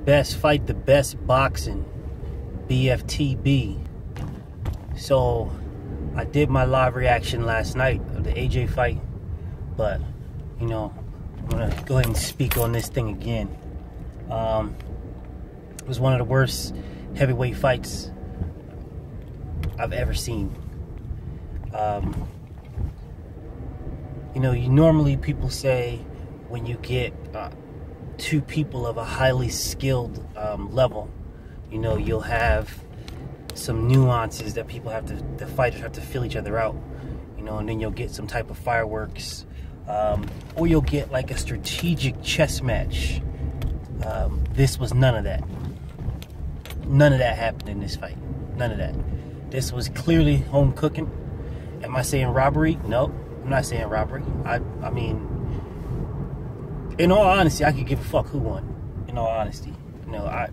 best fight, the best boxing, BFTB. So I did my live reaction last night of the AJ fight, but you know, I'm gonna go ahead and speak on this thing again. It was one of the worst heavyweight fights I've ever seen. You know, normally people say when you get two people of a highly skilled level, you know, you'll have some nuances that the fighters have to fill each other out, you know, and then you'll get some type of fireworks, or you'll get like a strategic chess match. This was none of that. None of that happened in this fight. None of that. This was clearly home cooking. Am I saying robbery? No, I'm not saying robbery. I mean, in all honesty, I could give a fuck who won. In all honesty, you know,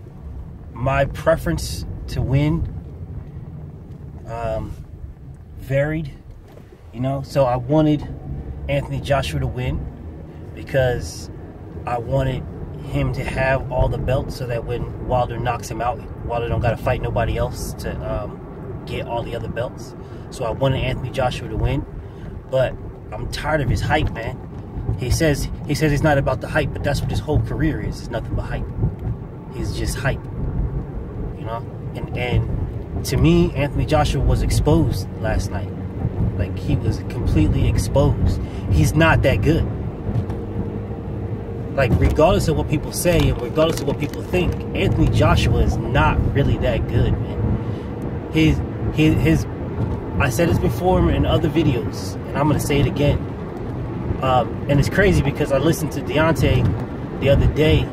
my preference to win varied. You know, so I wanted Anthony Joshua to win because I wanted him to have all the belts, so that when Wilder knocks him out, Wilder don't got to fight nobody else to get all the other belts. So I wanted Anthony Joshua to win, but I'm tired of his hype, man. He says it's not about the hype, but that's what his whole career is. It's nothing but hype. He's just hype, you know. And to me, Anthony Joshua was exposed last night. Like, he was completely exposed. He's not that good. Like, regardless of what people say and regardless of what people think, Anthony Joshua is not really that good, man. His I said this before in other videos, and I'm gonna say it again. And it's crazy because I listened to Deontay the other day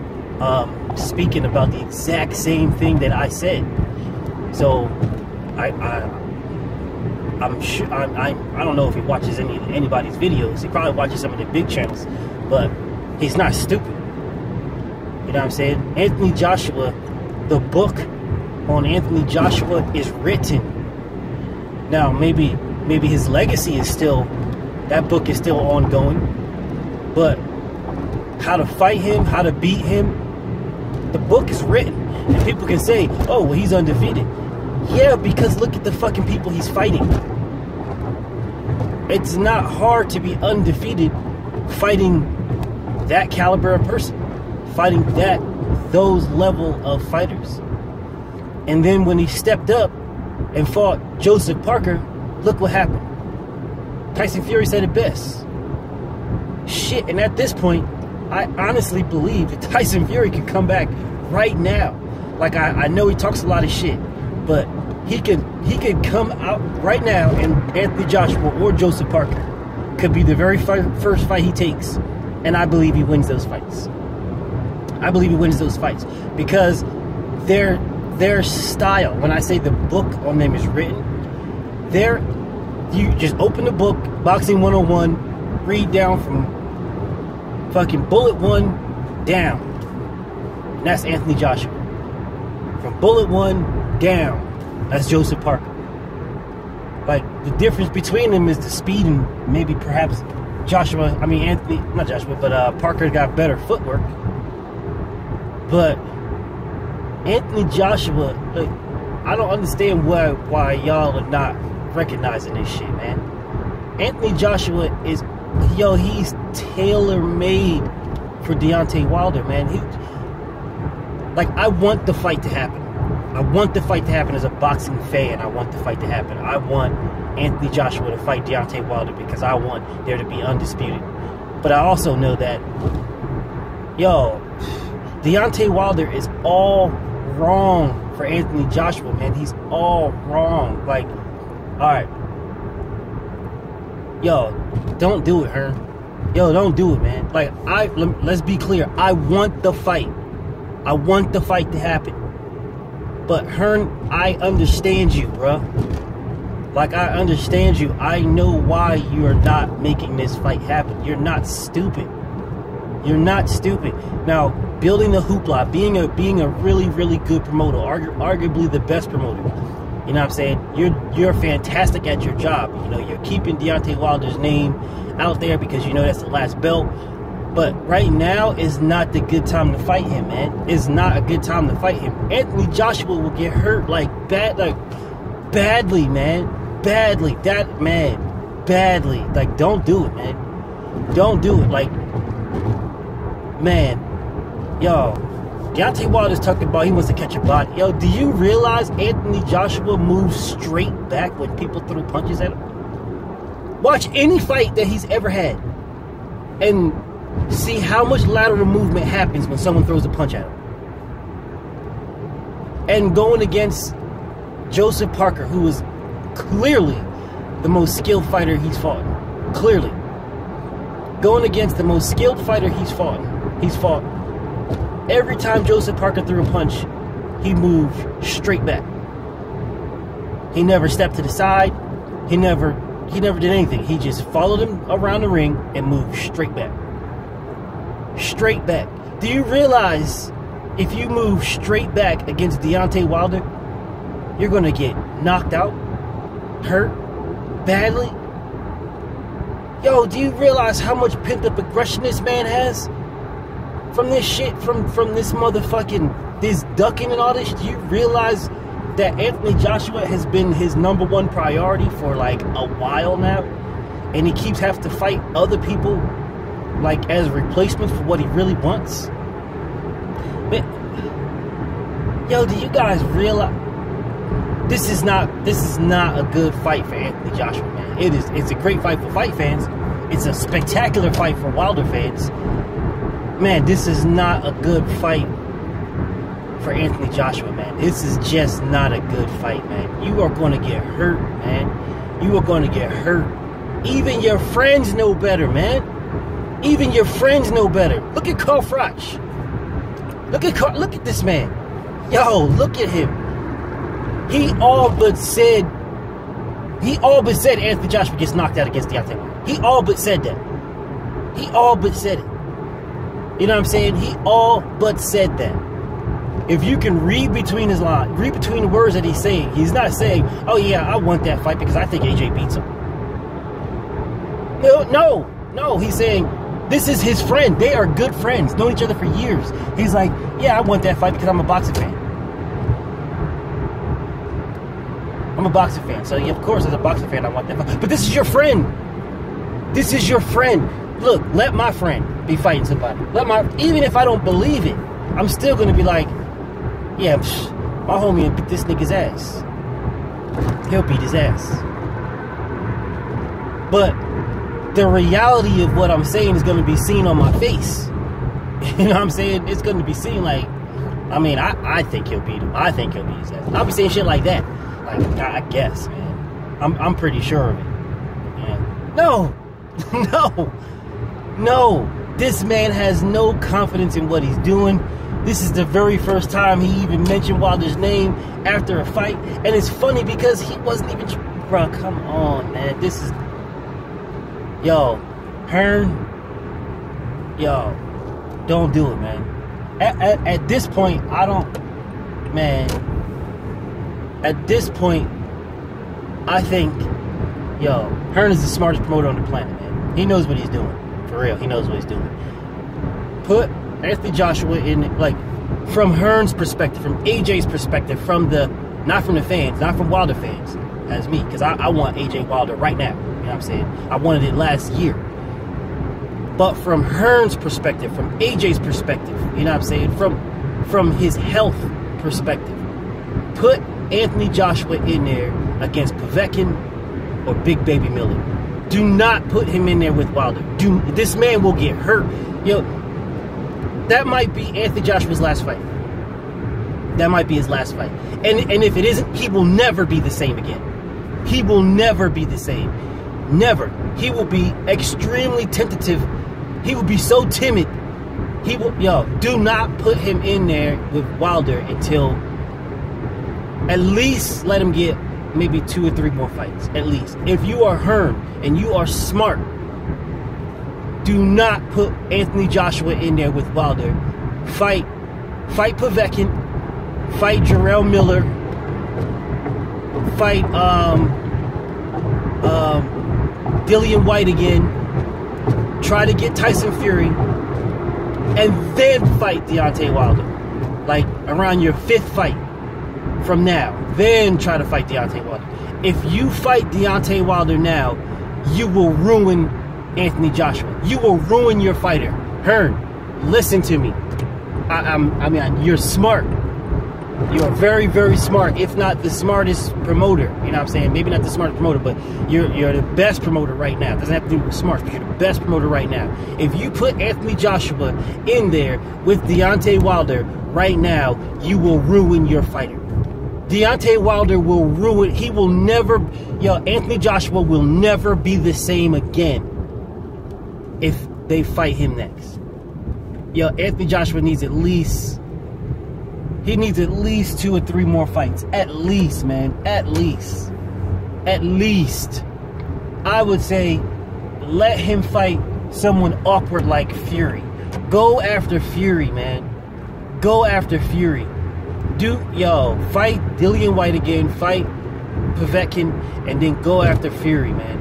speaking about the exact same thing that I said. So I'm sure I don't know if he watches anybody's videos. He probably watches some of the big channels, but he's not stupid. You know what I'm saying? Anthony Joshua, the book on Anthony Joshua is written. Now, maybe his legacy is still, that book is still ongoing, but how to fight him, how to beat him, the book is written. And people can say, oh, well, he's undefeated. Yeah, because look at the fucking people he's fighting. It's not hard to be undefeated fighting that caliber of person, fighting those level of fighters. And then when he stepped up and fought Joseph Parker, look what happened. Tyson Fury said it best. Shit, and at this point, I honestly believe that Tyson Fury could come back right now. Like, I know he talks a lot of shit, but he could come out right now, and Anthony Joshua or Joseph Parker could be the very first fight he takes, and I believe he wins those fights. I believe he wins those fights because their style, when I say the book on them is written, you just open the book, Boxing 101, read down from fucking bullet 1 down. And that's Anthony Joshua. From bullet 1 down, that's Joseph Parker. Like, the difference between them is the speed, and maybe perhaps Parker got better footwork. But Anthony Joshua, like, I don't understand why y'all are not recognizing this shit, man. Anthony Joshua is, he's tailor-made for Deontay Wilder, man. I want the fight to happen. I want the fight to happen as a boxing fan. I want the fight to happen. I want Anthony Joshua to fight Deontay Wilder because I want there to be undisputed. But I also know that, Deontay Wilder is all wrong for Anthony Joshua, man. He's all wrong. Like, alright. Don't do it, Hearn. Don't do it, man. Like, let's be clear. I want the fight. I want the fight to happen. But Hearn, I understand you, bro. Like, I understand you. I know why you are not making this fight happen. You're not stupid. You're not stupid. Now, building the hoopla, being a really, really good promoter, arguably the best promoter. You know what I'm saying? You're fantastic at your job. You know, you're keeping Deontay Wilder's name out there because you know that's the last belt. But right now is not the good time to fight him, man. It's not a good time to fight him. Anthony Joshua will get hurt badly, man. Badly. Badly. Like, don't do it, man. Don't do it. Like, man. Yo, Deontay Wilder's talking about he wants to catch a body. Yo, do you realize Anthony Joshua moves straight back when people throw punches at him? Watch any fight that he's ever had and see how much lateral movement happens when someone throws a punch at him. And going against Joseph Parker, who is clearly the most skilled fighter he's fought. Clearly. Going against the most skilled fighter he's fought. Every time Joseph Parker threw a punch, he moved straight back. He never stepped to the side. He never did anything. He just followed him around the ring and moved straight back. Straight back. Do you realize if you move straight back against Deontay Wilder, you're going to get knocked out, hurt, badly? Yo, do you realize how much pent-up aggression this man has? From this shit, from this motherfucking, this ducking and all this? Do you realize that Anthony Joshua has been his #1 priority for like a while now? And he keeps having to fight other people like as replacements for what he really wants? Man, yo, do you guys realize this is not a good fight for Anthony Joshua, man. It's a great fight for fight fans. It's a spectacular fight for Wilder fans. Man, this is not a good fight for Anthony Joshua, man. This is just not a good fight, man. You are going to get hurt, man. You are going to get hurt. Even your friends know better, man. Even your friends know better. Look at Carl Froch. Look at this man. Yo, look at him. He all but said Anthony Joshua gets knocked out against Deontay Wilder. He all but said that. He all but said it. You know what I'm saying? He all but said that. If you can read between his lines, read between the words that he's saying, he's not saying, oh yeah, I want that fight because I think AJ beats him. No, he's saying, this is his friend. They are good friends, known each other for years. He's like, yeah, I want that fight because I'm a boxing fan. I'm a boxing fan, so yeah, of course, as a boxing fan, I want that fight. But this is your friend. This is your friend. Look, let my friend be fighting somebody. Even if I don't believe it, I'm still going to be like, yeah, my homie will beat this nigga's ass. He'll beat his ass. But the reality of what I'm saying is going to be seen on my face. You know what I'm saying? It's going to be seen like, I mean, I think he'll beat him. I think he'll beat his ass. I'll be saying shit like that. Like, I guess, man. I'm pretty sure of it. Yeah. No. No. This man has no confidence in what he's doing. This is the very first time he even mentioned Wilder's name after a fight. And it's funny because he wasn't even... Bro, come on, man. This is... Yo, Hearn. Yo, don't do it, man. At this point, I don't... Man. At this point, I think... Yo, Hearn is the smartest promoter on the planet, man. He knows what he's doing. For real, he knows what he's doing. Put Anthony Joshua in, like, from Hearn's perspective, from AJ's perspective, not from the fans, not from Wilder fans, as me, because I want AJ Wilder right now. You know what I'm saying? I wanted it last year. But from Hearn's perspective, from AJ's perspective, you know what I'm saying? From his health perspective, put Anthony Joshua in there against Povetkin or Big Baby Miller. Do not put him in there with Wilder. This man will get hurt. Yo, that might be Anthony Joshua's last fight. That might be his last fight. And if it isn't, he will never be the same again. He will never be the same. Never. He will be extremely tentative. He will be so timid. Do not put him in there with Wilder until at least let him get maybe 2 or 3 more fights, at least. If you are Hearn and you are smart, do not put Anthony Joshua in there with Wilder. Fight Povetkin, fight Jarrell Miller, fight Dillian White again. Try to get Tyson Fury. and then fight Deontay Wilder. Like around your 5th fight from now, then try to fight Deontay Wilder. If you fight Deontay Wilder now, you will ruin Anthony Joshua. You will ruin your fighter. Hearn, listen to me. I mean, you're smart. You're very, very smart, if not the smartest promoter. You know what I'm saying? Maybe not the smartest promoter, but you're the best promoter right now. It doesn't have to do with smart, but you're the best promoter right now. If you put Anthony Joshua in there with Deontay Wilder right now, you will ruin your fighter. Deontay Wilder will ruin, he will never, Anthony Joshua will never be the same again if they fight him next. Anthony Joshua needs at least 2 or 3 more fights. At least, man. At least. At least. I would say let him fight someone awkward like Fury. Go after Fury, man. Go after Fury. Fight Dillian White again. Fight Povetkin. And then go after Fury, man.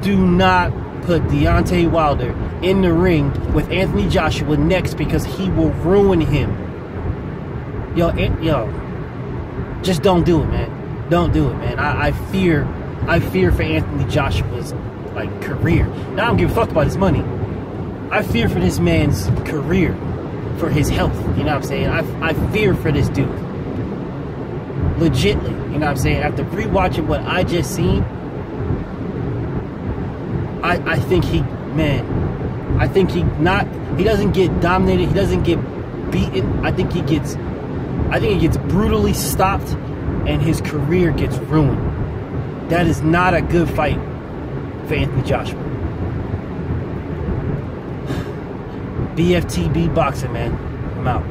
Do not put Deontay Wilder in the ring with Anthony Joshua next, because he will ruin him. Just don't do it, man. Don't do it, man. I fear for Anthony Joshua's career. Now I don't give a fuck about his money. I fear for this man's career, for his health. You know what I'm saying? I fear for this dude. Legitly, you know what I'm saying? After rewatching what I just seen, I think he doesn't get dominated. He doesn't get beaten. I think he gets brutally stopped, and his career gets ruined. That is not a good fight for Anthony Joshua. BFTB Boxing, man. I'm out.